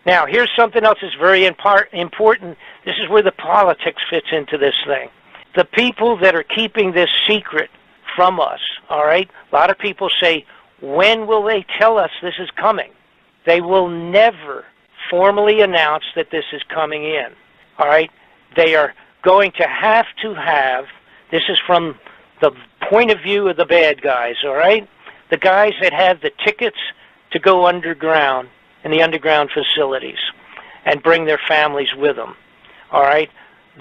Now, here's something else that's very important. This is where the politics fits into this thing. The people that are keeping this secret from us, all right? A lot of people say, when will they tell us this is coming? They will never formally announce that this is coming in, all right? They are going to have, this is from the point of view of the bad guys, all right? The guys that have the tickets to go underground in the underground facilities and bring their families with them, all right?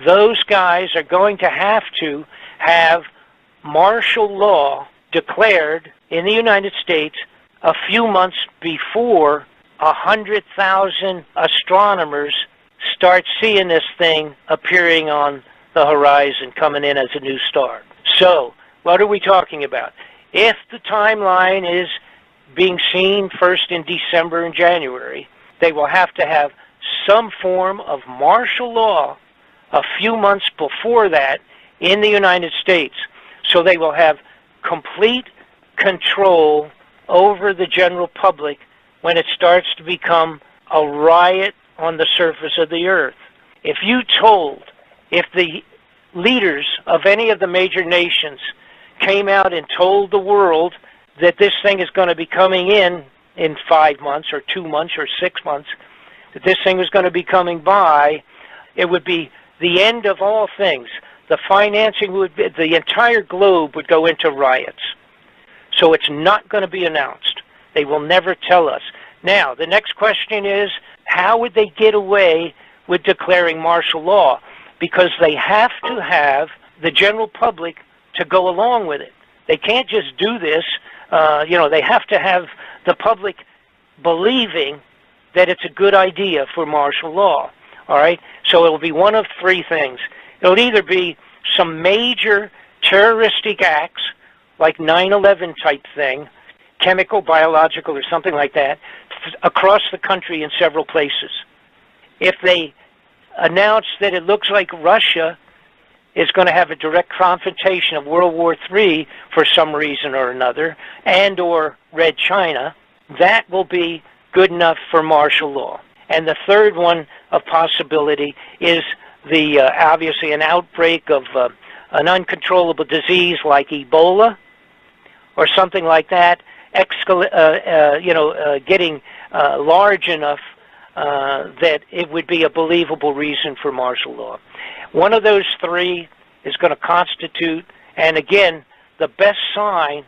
Those guys are going to have martial law declared in the United States a few months before 100,000 astronomers start seeing this thing appearing on the horizon, coming in as a new star. So, what are we talking about? If the timeline is being seen first in December and January, they will have to have some form of martial law a few months before that in the United States. So they will have complete control over the general public when it starts to become a riot on the surface of the earth. If the leaders of any of the major nations came out and told the world that this thing is going to be coming in 5 months or 2 months or 6 months, that this thing was going to be coming by, it would be the end of all things. The financing would be, the entire globe would go into riots. So it's not going to be announced. They will never tell us. Now, the next question is, how would they get away with declaring martial law? Because they have to have the general public to go along with it. They can't just do this. They have to have the public believing that it's a good idea for martial law. All right? So it will be one of three things. It will either be some major terroristic acts, like 9/11 type thing, chemical, biological, or something like that, across the country in several places. If they announce that it looks like Russia is going to have a direct confrontation of World War III for some reason or another, and or Red China, that will be good enough for martial law. And the third one of possibility is obviously an outbreak of an uncontrollable disease like Ebola or something like that, getting large enough that it would be a believable reason for martial law. One of those three is going to constitute, and again, the best sign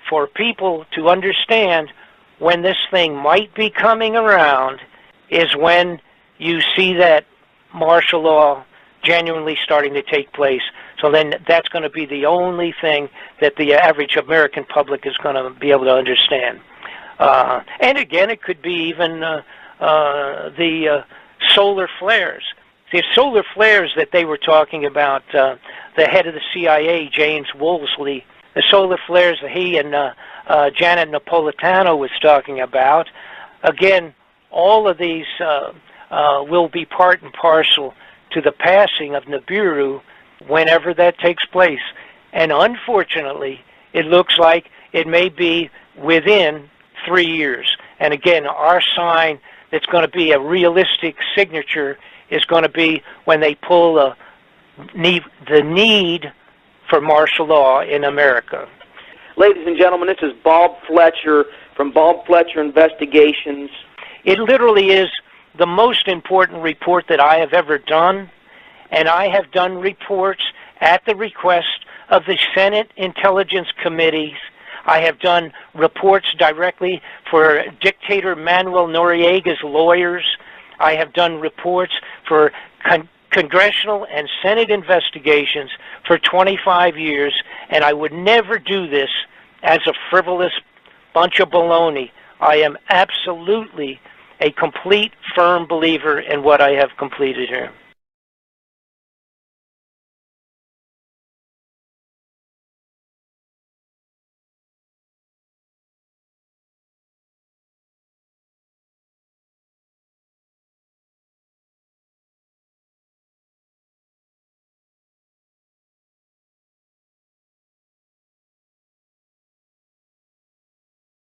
for people to understand when this thing might be coming around is when you see that martial law genuinely starting to take place. So then that's going to be the only thing that the average American public is going to be able to understand. And again, it could be even the solar flares. The solar flares that they were talking about, the head of the CIA, James Woolsey, the solar flares that he and Janet Napolitano was talking about, again, all of these will be part and parcel to the passing of Nibiru whenever that takes place. And unfortunately, it looks like it may be within 3 years. And again, our sign that's going to be a realistic signature is going to be when they pull the need for martial law in America. Ladies and gentlemen, this is Bob Fletcher from Bob Fletcher Investigations. It literally is the most important report that I have ever done, and I have done reports at the request of the Senate Intelligence Committees. I have done reports directly for dictator Manuel Noriega's lawyers. I have done reports for congressional and Senate investigations for 25 years, and I would never do this as a frivolous bunch of baloney. I am absolutely a complete, firm believer in what I have completed here.